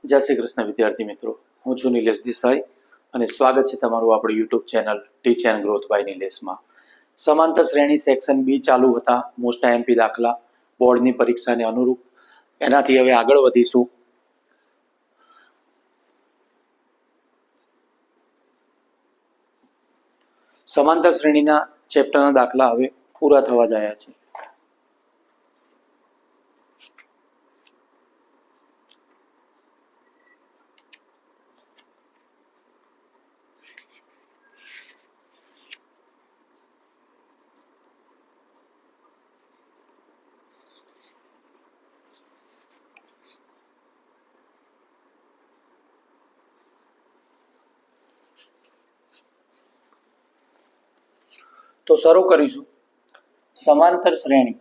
જય શ્રી કૃષ્ણ વિદ્યાર્થી મિત્રો, હું છું નિલેશ દેસાઈ અને સ્વાગત છે તમારું આપણી YouTube channel teach and growth by નિલેશમાં. સમાંતર શ્રેણી સેક્શન બી ચાલુ હતા, મોસ્ટ આઈએમપી દાખલા બોર્ડની પરીક્ષાને અનુરૂપ. એનાથી હવે આગળ વધીશું. સમાંતર શ્રેણીના ચેપ્ટરના દાખલા હવે પૂરા થવા જાય છે. તો શરૂ કરીશું. સમાંતર શ્રેણી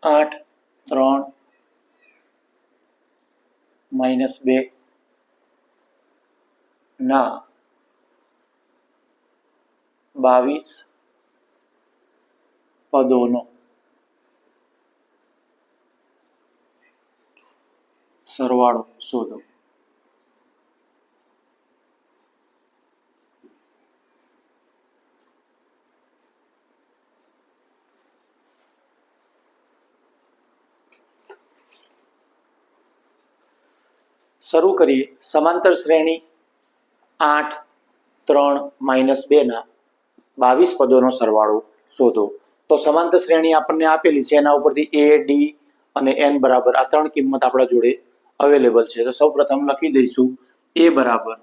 આઠ 3 -2 ના 22 પદોનો સરવાળો શોધો. શરૂ કરીએ. સમાંતર શ્રેણી 8 3 -2 ના 22 પદોનો સરવાળો શોધો. તો સમાંતર શ્રેણી આપણને આપેલી છે, એના ઉપરથી a d અને n બરાબર આ ત્રણ કિંમત આપણા જોડે અવેલેબલ છે. તો સૌ પ્રથમ લખી દઈશું a બરાબર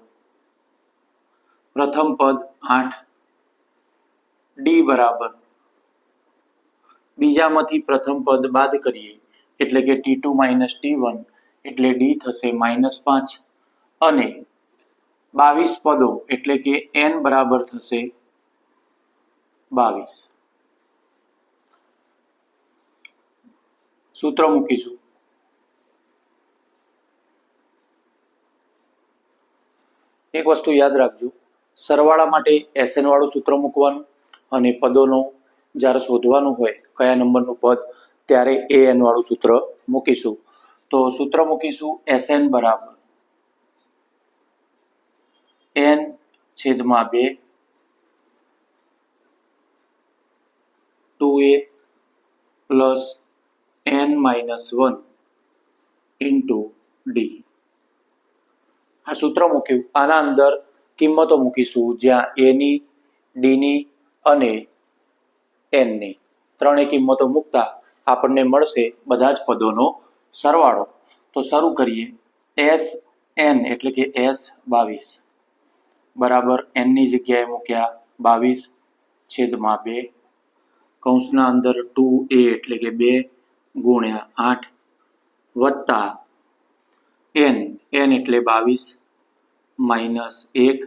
પ્રથમ પદ 8, d બરાબર બીજામાંથી પ્રથમ પદ બાદ કરીએ એટલે કે t2 - t1 એટલે d થશે -5 અને 22 પદો એટલે કે n બરાબર થશે 22. સૂત્ર મૂકીશું. એક વસ્તુ યાદ રાખજો, સરવાળા માટે SN વાળું સૂત્ર મૂકવાનું અને પદોનો જ્યારે શોધવાનું હોય કયા નંબરનું પદ ત્યારે AN વાળું સૂત્ર મૂકીશું. તો સૂત્ર મૂકીશું SN બરાબર n/2 2a plus n-1 into d. આ સૂત્ર મૂક્યું. આના અંદર કિંમતો મૂકીશું, જ્યાં a ની, d ની અને n ની ત્રણેય કિંમતો મૂકતા આપણને મળશે બધા જ પદોનો સરવાળો. તો શરૂ કરીએ. SN એટલે કે S22 બરાબર n ની જગ્યાએ મૂક્યા 22/2 કૌંસના અંદર 2a એટલે કે 2 ગુણ્યા 8 વત્તા n એટલે 22 -1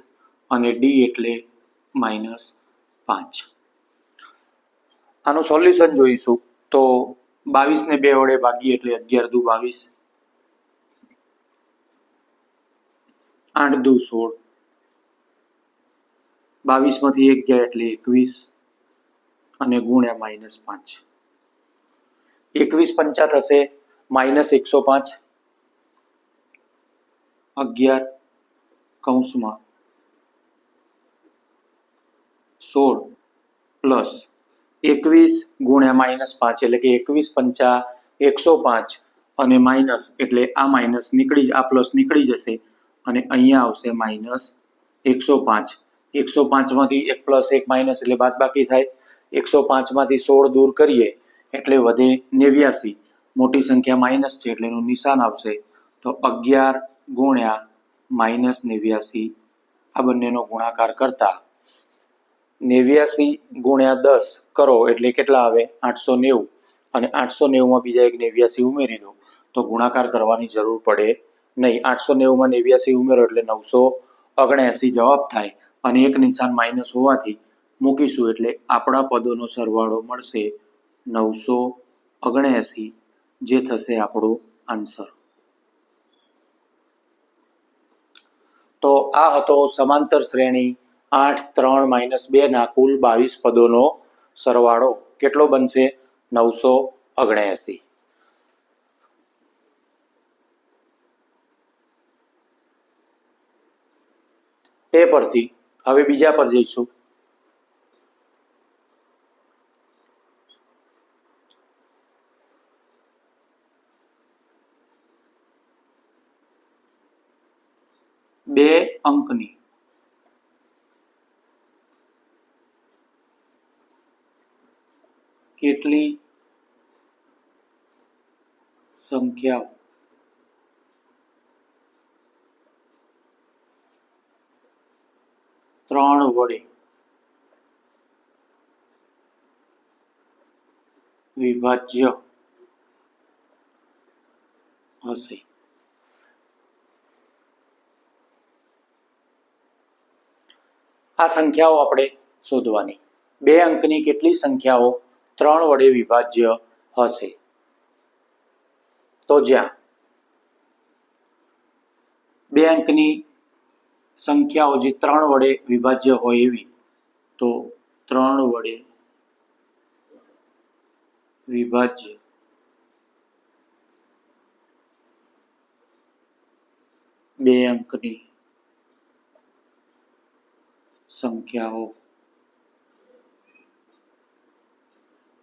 અને d એટલે -5. આનું સોલ્યુશન જોઈશું. તો 22 ને 2 વડે ભાગીએ એટલે 11 દુ 22, 8 દુ 16, 22 માંથી 1 ગયા એટલે 21 અને ગુણ્યા -5. 21 પંચા થશે -105, 11 કૌંસમાં 16 પ્લસ 21 ગુણ્યા -5 એટલે કે 21 પંચા 105 અને માઇનસ એટલે આ માઇનસ નીકળી, આ પ્લસ નીકળી જશે અને અહીંયા આવશે -105. 105 માંથી 1 પ્લસ 1 માઇનસ એટલે બાદબાકી થાય. 105 માંથી 16 દૂર કરીએ એટલે વધે 89. મોટી સંખ્યા માઇનસ છે એટલે એનું નિશાન આવશે. તો 11 ગુણ્યા -89 આ બંનેનો ગુણાકાર કરતા 89 ગુણ્યા 10 કરો એટલે કેટલા આવે 890 અને 890 માં બીજા એક 89 ઉમેરી દો તો ગુણાકાર કરવાની જરૂર પડે નહીં. 890 માં 89 ઉમેરો એટલે 979 જવાબ થાય અને એક નિશાન માઇનસ હોવાથી મૂકીશું એટલે આપણા પદોનો સરવાળો મળશે 979, જે થશે આપણો આન્સર. તો આ હતો સમાંતર શ્રેણી 8 3 -2 ના કુલ 22 પદોનો સરવાળો કેટલો બનશે? 979. તે પરથી હવે બીજા પર જઈશું. બે અંકની કેટલી સંખ્યાઓ ત્રણ વડે વિભાજ્ય હશે? આ સંખ્યાઓ આપણે શોધવાની. બે અંકની કેટલી સંખ્યાઓ ત્રણ વડે વિભાજ્ય હશે? તો જ્યાં બે અંકની સંખ્યાઓ જે ત્રણ વડે વિભાજ્ય હોય એવી, તો ત્રણ વડે વિભાજ્ય બે અંકની સંખ્યાઓ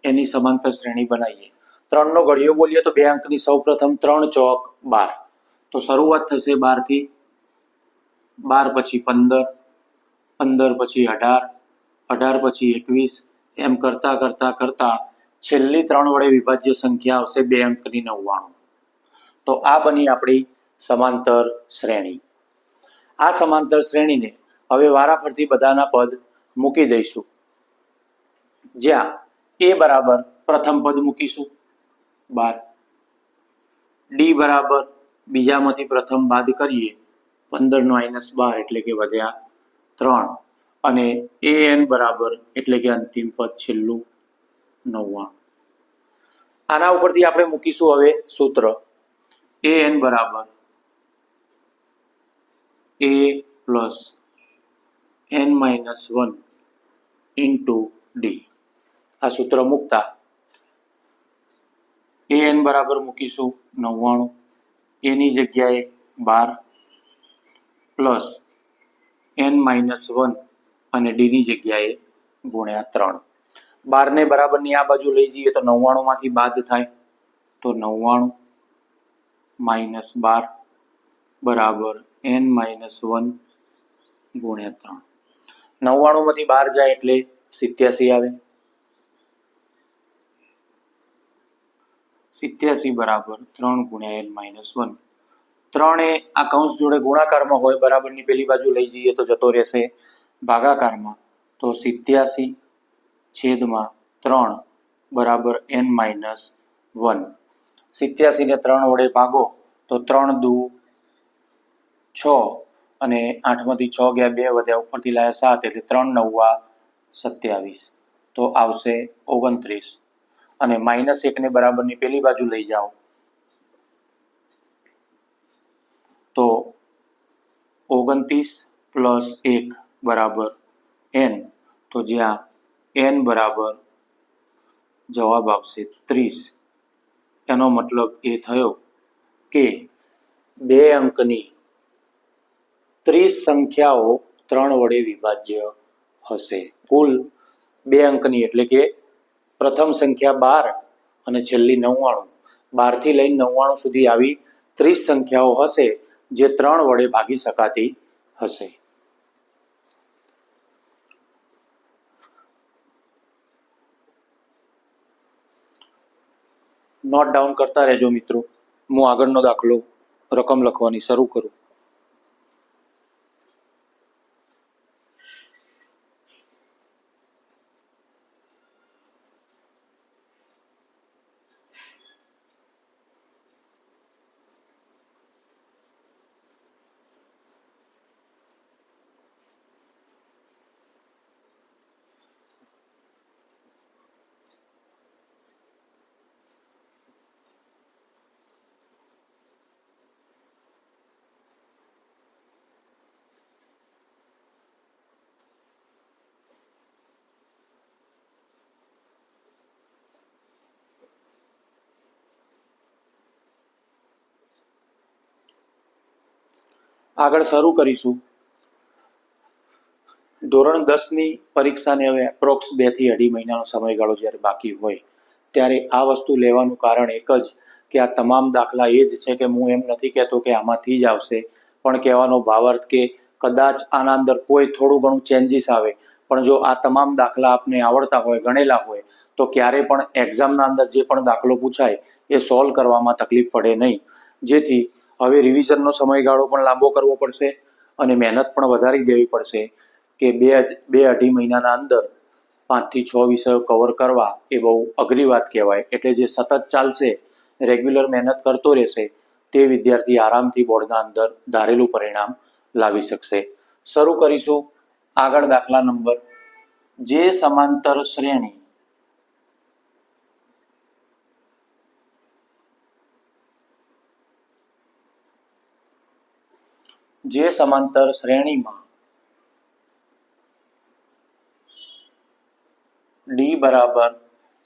એની સમાંતર શ્રેણી બનાવીએ. ત્રણનો ઘડિયો બોલીએ તો બે અંકની સૌ પ્રથમ 3 ચોક 12. તો શરૂઆત થશે 12 થી, 12 પછી 15, 15 પછી 18, 18 પછી 21, એમ કરતા કરતા કરતા છેલ્લી ત્રણ વડે વિભાજ્ય સંખ્યા આવશે બે અંકની 99. તો આ બની આપણી સમાંતર શ્રેણી. આ સમાંતર શ્રેણીને હવે વારાફરતી બધાના પદ મૂકી દઈશું. જ્યાં a બરાબર પ્રથમ પદ મૂકીશું 12, d બરાબર બીજામાંથી પ્રથમ બાદ કરીએ 15 - 12 એટલે કે વધ્યા 3, અને an બરાબર એટલે કે અંતિમ પદ છેલ્લું 99. આના ઉપરથી આપણે મૂકીશું હવે સૂત્ર. an બરાબર a plus n-1 into D. આ સૂત્ર મૂકતા an બરાબર મૂકીશું 99, એની જગ્યાએ 12 પ્લસ n-1 અને ડીની જગ્યાએ ગુણ્યા 3. 12 ને બરાબરની આ બાજુ લઈ જઈએ તો 99 માંથી બાદ થાય, તો 99 - 12 બરાબર n-1 ગુણ્યા 3. 99 માંથી 12 જાય એટલે 87 આવે. 87 બરાબર 3 ગુણ્યા n-1. 3 એ આ કૌંસ જોડે ગુણાકારમાં હોય, બરાબરની પેલી બાજુ લઈ જઈએ તો જતો રહેશે ભાગાકારમાં. તો 87/3 બરાબર n-1. 87 ને 3 વડે ભાગો તો 3 દુ 6, અને 8 માંથી 6 ગયા 2 વધ્યા, ઉપરથી લાયા 7 એટલે 3 9 27. તો આવશે 29. અને -1 ને બરાબરની પેલી બાજુ લઈ જાઓ તો 29 પ્લસ 1 બરાબર n. તો જ્યાં n બરાબર જવાબ આવશે 30. એનો મતલબ એ થયો કે બે અંકની 30 સંખ્યાઓ ત્રણ વડે વિભાજ્ય હશે. કુલ બે અંકની એટલે કે પ્રથમ સંખ્યા 12 અને છેલ્લી 99, 12 થી લઈને 99 સુધી આવી 30 સંખ્યાઓ હશે જે ત્રણ વડે ભાગી શકાતી હશે. નોટ ડાઉન કરતા રહેજો મિત્રો. હું આગળનો દાખલો રકમ લખવાની શરૂ કરું. આગળ શરૂ કરીશું. ધોરણ 10ની પરીક્ષાને હવે એપ્રોક્સ 2 થી 2.5 મહિનાનો સમયગાળો જ્યારે બાકી હોય ત્યારે આ વસ્તુ લેવાનું કારણ એક જ કે આ તમામ દાખલા એ જ છે કે હું એમ નથી કહેતો કે આમાંથી જ આવશે, પણ કહેવાનો ભાવાર્થ કે કદાચ આના અંદર કોઈ થોડું ઘણું ચેન્જીસ આવે, પણ જો આ તમામ દાખલા આપને આવડતા હોય, ગણેલા હોય, તો ક્યારે પણ એક્ઝામના અંદર જે પણ દાખલો પૂછાય એ સોલ્વ કરવામાં તકલીફ પડે નહીં. જેથી હવે રિવિઝનનો સમયગાળો પણ લાંબો કરવો પડશે અને મહેનત પણ વધારી દેવી પડશે કે 2-2.5 મહિનાના અંદર 5 થી 6 વિષયો કવર કરવા એ બહુ અઘરી વાત કહેવાય. એટલે જે સતત ચાલશે, રેગ્યુલર મહેનત કરતો રહેશે, તે વિદ્યાર્થી આરામથી બોર્ડના અંદર ધારેલું પરિણામ લાવી શકશે. શરૂ કરીશું. આગળ દાખલા નંબર, જે સમાંતર શ્રેણી શ્રેણીમાં d બરાબર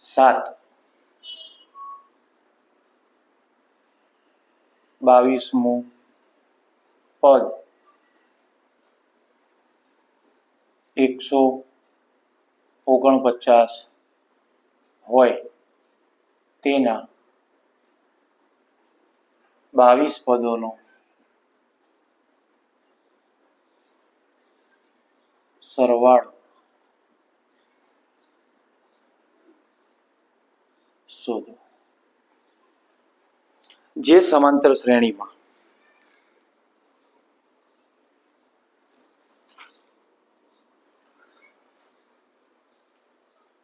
7, 22મું પદ 149 હોય તેના 22 પદોનો સરવાળો શોધો. જે સમાંતર શ્રેણીમાં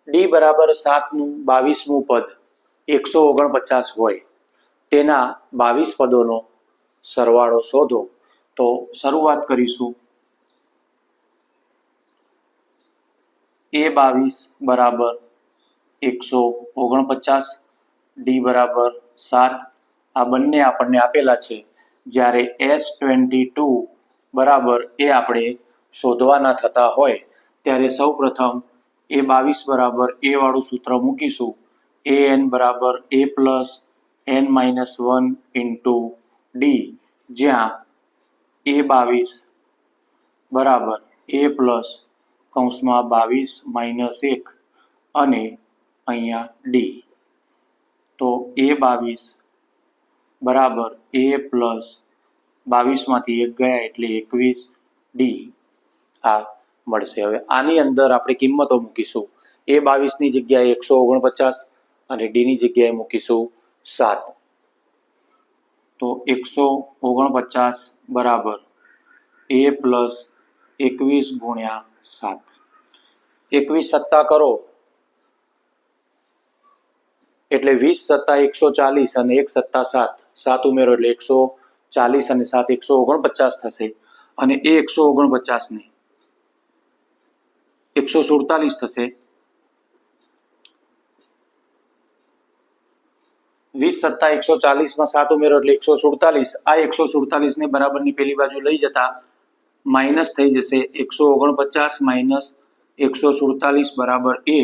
d બરાબર 7નું 22મું પદ 149 હોય તેના 22 પદોનો સરવાળો શોધો. તો શરૂઆત કરીશું. a22 બરાબર 149, d બરાબર 7, આ બંને આપણને આપેલા છે. જ્યારે S22 બરાબર એ આપણે શોધવાના થતા હોય ત્યારે સૌ પ્રથમ a22 બરાબર a વાળું સૂત્ર મૂકીશું. an બરાબર a plus n-1 into d, જ્યાં a22 બરાબર a પ્લસ કૌંસમાં 22 - 1 અને અહીંયા d. તો a22 બરાબર a પ્લસ 22માંથી 1 ગયા એટલે 21d આ મળશે. હવે આની અંદર આપણે કિંમતો મૂકીશું. a22ની જગ્યાએ 149 અને d ની જગ્યાએ મૂકીશું 7. તો 149 બરાબર a પ્લસ 21 ગુણ્યા 7. 21 સત્તા કરો એટલે 20 સત્તા 140 અને 1 સત્તા 7, 7 ઉમેરો એટલે 140 અને 7 149 થશે. અને એ 149 ને 147 થશે. 20 સત્તા 140 માં 7 ઉમેરો એટલે 147. આ 147 ને બરાબરની પેલી બાજુ લઈ જતા માઇનસ થઈ જશે. 149 માઇનસ 147 બરાબર a,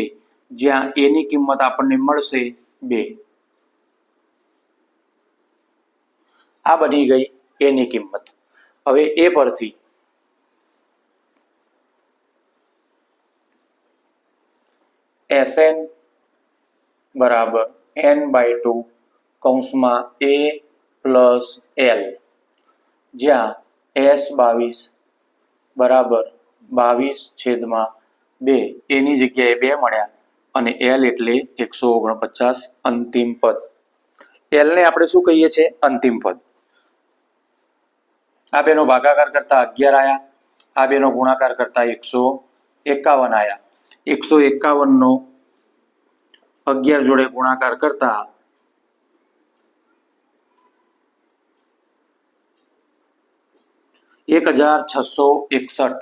જ્યાં a ની કિંમત આપણને મળશે 2. આ બની ગઈ a ની કિંમત. હવે a પરથી Sn બરાબર n/2 કૌંસમાં a પ્લસ l, જ્યાં S22 બરાબર 22/2, એની જગ્યાએ 2 મળ્યા અને l એટલે 149 અંતિમ પદ. l ને આપણે શું કહીએ છીએ? અંતિમ પદ. આ બેનો ભાગાકાર કરતા 11 આયા, આ બેનો ગુણાકાર કરતા 151 આયા. 151 નો 11 જોડે ગુણાકાર કરતા 1661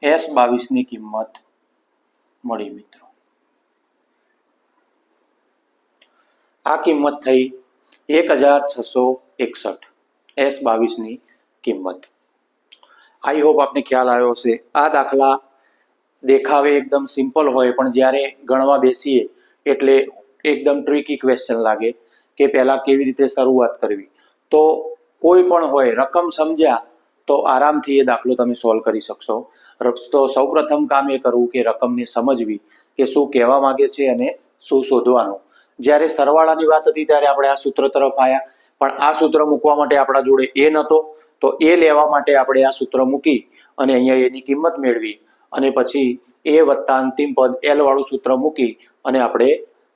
S22 ની કિંમત મળી મિત્રો. આ કિંમત થઈ 1661 S22 ની કિંમત. આઈ હોપ આપને ખ્યાલ આવ્યો હશે. આ દાખલા દેખાવે એકદમ સિમ્પલ હોય પણ જ્યારે ગણવા બેસીએ એટલે એકદમ ટ્રિકી ક્વેશ્ચન લાગે કે પહેલા કેવી રીતે શરૂઆત કરવી. તો કોઈ પણ હોય રકમ સમજ્યા તો આરામથી એ દાખલો તમે સોલ્વ કરી શકશો. તો સૌપ્રથમ કામ એ કરવું કે રકમને સમજવી કે શું કહેવા માંગે છે અને શું શોધવાનું. જ્યારે સરવાળાની વાત હતી ત્યારે આપણે આ સૂત્ર તરફ આવ્યા, પણ આ સૂત્ર મૂકવા માટે આપણા જોડે એ નહોતો, તો એ લેવા માટે આપણે આ સૂત્ર મૂકી અને અહીંયા એની કિંમત મેળવી અને પછી એ વત્તા અંતિમ પદ એલ વાળું સૂત્ર મૂકી અને આપણે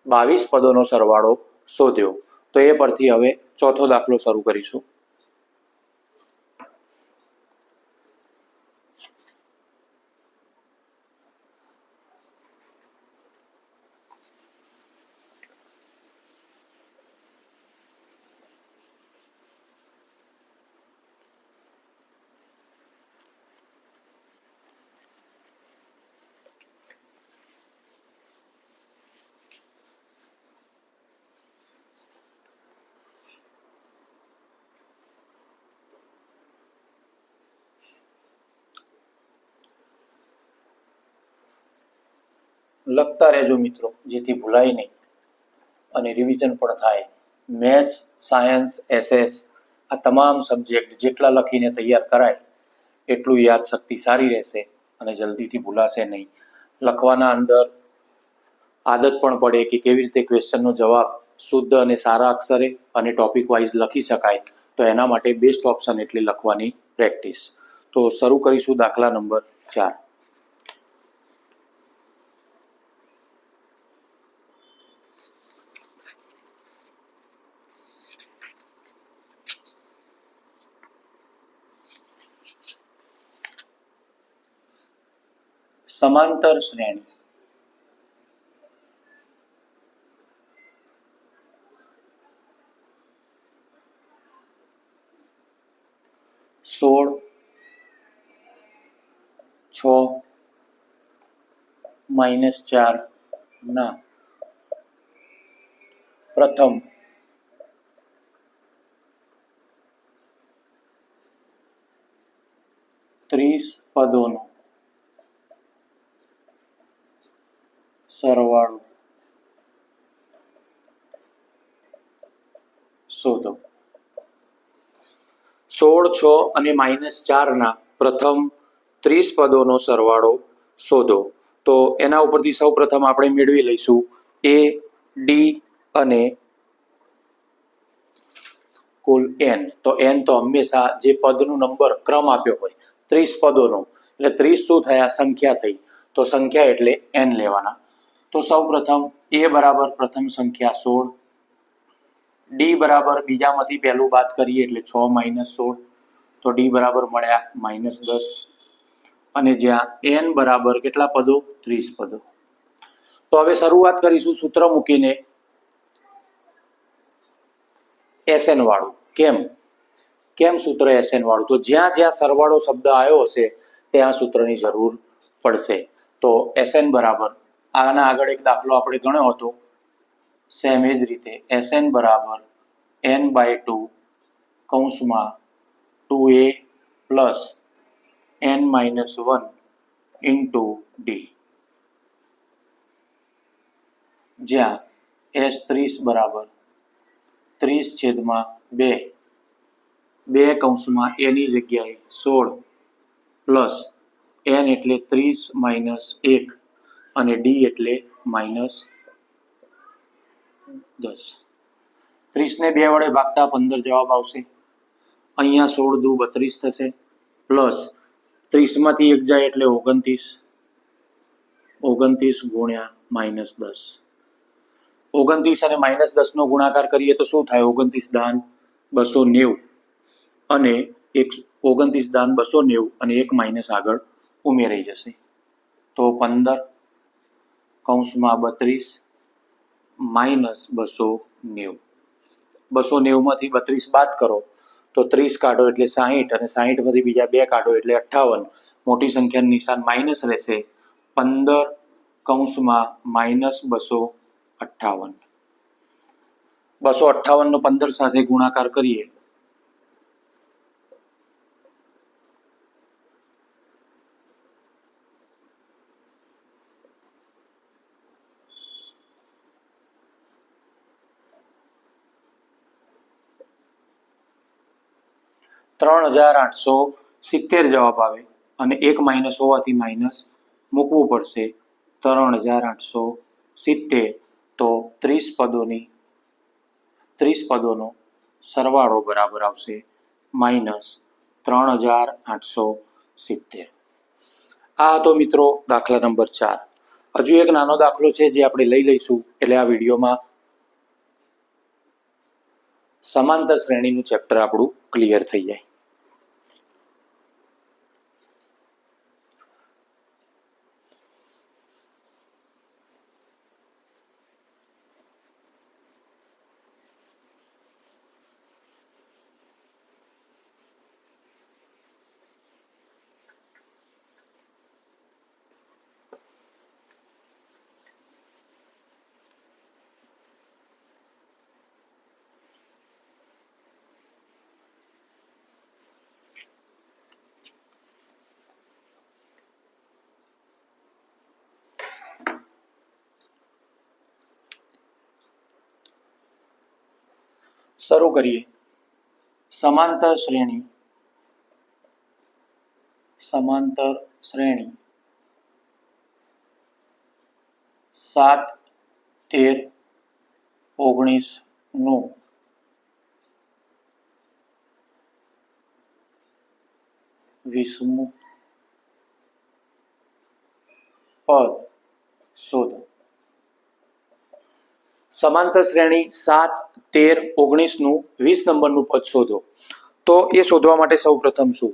22 પદોનો સરવાળો શોધ્યો. તો એ પરથી હવે ચોથો દાખલો શરૂ કરીશું. લખતા રહેજો મિત્રો, જેથી ભૂલાય નહીં અને રિવિઝન પણ થાય. મેથ્સ, સાયન્સ, એસએસ આ તમામ સબ્જેક્ટ જેટલા લખીને તૈયાર કરાય એટલું યાદશક્તિ સારી રહેશે અને જલ્દીથી ભૂલાશે નહીં. લખવાના અંદર આદત પણ પડે કે કેવી રીતે ક્વેશ્ચનનો જવાબ શુદ્ધ અને સારા અક્ષરે અને ટોપિક વાઇઝ લખી શકાય. તો એના માટે બેસ્ટ ઓપ્શન એટલે લખવાની પ્રેક્ટિસ. તો શરૂ કરીશું દાખલા નંબર 4. સમાંતર શ્રેણી. સોળ, 6 -4 ના પ્રથમ ત્રીસ પદોનો સરવાળો શોધો. 16, 6 અને -4 ના પ્રથમ 30 પદોનો સરવાળો શોધો. તો એના ઉપરથી સૌ પ્રથમ આપણે મેળવી લઈશું એ, ડી અને કુલ એન. તો એન તો હંમેશા જે પદનો નંબર ક્રમ આપ્યો હોય 30 પદોનો, એટલે 30 શું થયા? સંખ્યા થઈ. તો સંખ્યા એટલે એન લેવાના. તો સૌ પ્રથમ એ બરાબર પ્રથમ સંખ્યા 16, ડી બરાબર બીજામાંથી પહેલું બાદ કરીએ એટલે 6 - 16, તો ડી બરાબર મળ્યા -10. અને જ્યાં એન બરાબર કેટલા પદો? 30 પદો. તો હવે શરૂઆત કરીશું સૂત્ર મૂકીને એસએન વાળું. કેમ સૂત્ર એસએન વાળું? તો જ્યાં જ્યાં સરવાળો શબ્દ આવ્યો હશે ત્યાં સૂત્રની જરૂર પડશે. તો એસએન બરાબર આના આગળ એક દાખલો આપણે ગણ્યો હતો, સેમ એ જ રીતે એસએન બરાબર n/2 કૌંસમાં 2a plus n-1 into D, જ્યાં એસ 30 બરાબર 30/2, 2 કૌંસમાં a ની જગ્યાએ 16 પ્લસ n એટલે 30 - 1 અને ડી એટલે -10. 30 ને 2 વડે ભાગતા 15 જવાબ આવશે. અહીંયા 16 દુ 32 થશે, પ્લસ 30 માંથી 1 જાય એટલે 29, 29 ગુણ્યા -10. 29 અને -10 નો ગુણાકાર કરીએ તો શું થાય? 29 દાન 290 અને 29 દાન 290 અને એક માઇનસ આગળ ઉમેરાઈ જશે. તો 15 કૌંસમાં 32 માઇનસ 290. 290 માંથી 32 બાદ કરો તો 30 કાઢો એટલે 60 અને 60 માંથી બીજા 2 કાઢો એટલે 58. મોટી સંખ્યાનું નિશાન માઇનસ રહેશે. 15 કૌંસમાં -258. 258 નો 15 સાથે ગુણાકાર કરીએ 3870 જવાબ આવે અને એક માઇનસ હોવાથી માઇનસ મૂકવું પડશે 3870 તો 30 પદોનો સરવાળો બરાબર આવશે -3870. આ હતો મિત્રો દાખલા નંબર 4. હજુ એક નાનો દાખલો છે જે આપણે લઈ લઈશું એટલે આ વિડીયોમાં સમાંતર શ્રેણીનું ચેપ્ટર આપણું ક્લિયર થઈ જાય. શરૂ કરીએ. સમાંતર શ્રેણી 7, 13, 19 નું વીસમું પદ શોધો. સમાંતર શ્રેણી 7, 13, 19 નું 20 નંબરનું પદ શોધો. તો એ શોધવા માટે સૌ પ્રથમ શું?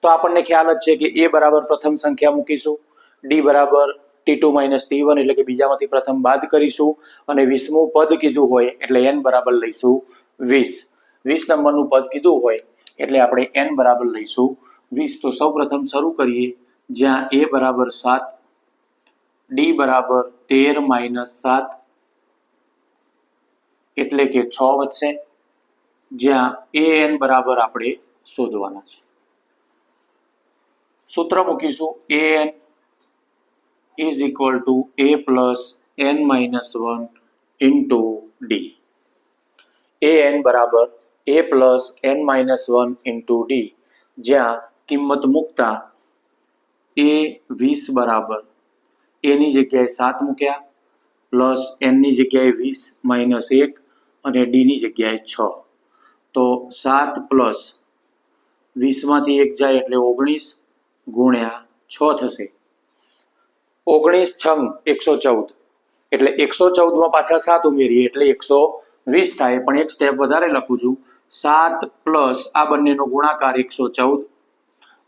તો આપણને ખ્યાલ જ છે કે a બરાબર પ્રથમ સંખ્યા મૂકીશું, d બરાબર t2 - t1 એટલે કે બીજામાંથી પ્રથમ બાદ કરીશું અને 20મું પદ કીધું હોય એટલે n બરાબર લઈશું 20. 20 નંબરનું પદ કીધું હોય એટલે આપણે n બરાબર લઈશું 20. તો સૌ પ્રથમ શરૂ કરીએ જ્યાં a બરાબર 7, d બરાબર 13 - 7 એટલે કે 6 વધશે, જ્યાં an બરાબર આપણે શોધવાના છે. સૂત્ર મૂકીશું an is equal to a plus n minus 1 into d. an બરાબર a plus n minus 1 into d, જ્યાં કિંમત મૂકતા a 20 બરાબર a ની જગ્યાએ 7 મૂક્યા પ્લસ n ની જગ્યાએ 20 minus 1 અને d ની જગ્યાએ 6. તો 7 પ્લસ 20 માંથી 1 જાય એટલે 19 ગુણ્યા 6 થશે. 19 છંગ 114 એટલે 114 માં પાછા 7 ઉમેરીએ એટલે 120 થાય. પણ એક સ્ટેપ વધારે લખું છું, 7 પ્લસ આ બંનેનો ગુણાકાર 114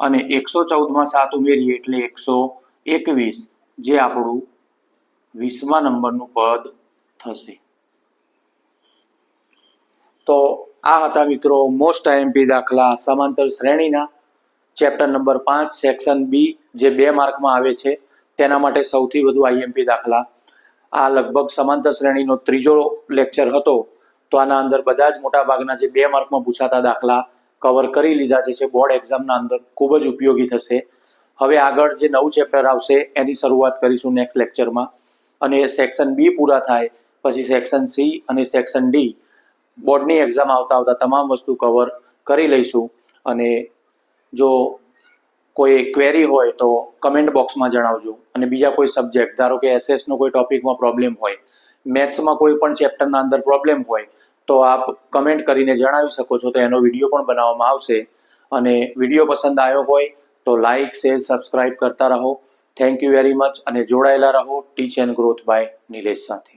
અને 114 માં 7 ઉમેરીએ એટલે 121, જે આપણું 20મા નંબરનું પદ થશે. તો આ હતા મિત્રો મોસ્ટ આઈએમપી દાખલા સમાંતર શ્રેણીના ચેપ્ટર નંબર 5 સેક્શન બી, જે 2 માર્કમાં આવે છે. તેના માટે સૌથી વધુ આઈએમપી દાખલા. આ લગભગ સમાંતર શ્રેણીનો 3જો લેક્ચર હતો. તો આના અંદર બધા જ મોટા ભાગના જે 2 માર્કમાં પૂછાતા દાખલા કવર કરી લીધા છે. બોર્ડ એક્ઝામના અંદર ખૂબ જ ઉપયોગી થશે. હવે આગળ જે નવું ચેપ્ટર આવશે એની શરૂઆત કરીશું નેક્સ્ટ લેક્ચરમાં. અને સેક્શન બી પૂરા થાય પછી સેક્શન સી અને સેક્શન ડી બોર્ડની એક્ઝામ આવતા તમામ વસ્તુ કવર કરી લઈશું. અને જો કોઈ ક્વેરી હોય તો કમેન્ટ બોક્સમાં જણાવજો. અને બીજા કોઈ સબ્જેક્ટ, ધારો કે એસએસનો કોઈ ટોપિકમાં પ્રોબ્લેમ હોય, મેથ્સમાં કોઈ પણ ચેપ્ટરના અંદર પ્રોબ્લેમ હોય તો આપ કમેન્ટ કરીને જણાવી શકો છો. તો એનો વિડીયો પણ બનાવવામાં આવશે. અને વિડીયો પસંદ આવ્યો હોય તો લાઇક, શેર, સબસ્ક્રાઇબ કરતા રહો. થેન્ક યુ વેરી મચ અને જોડાયેલા રહો ટીચ એન્ડ ગ્રોથ બાય નિલેશ સાથે.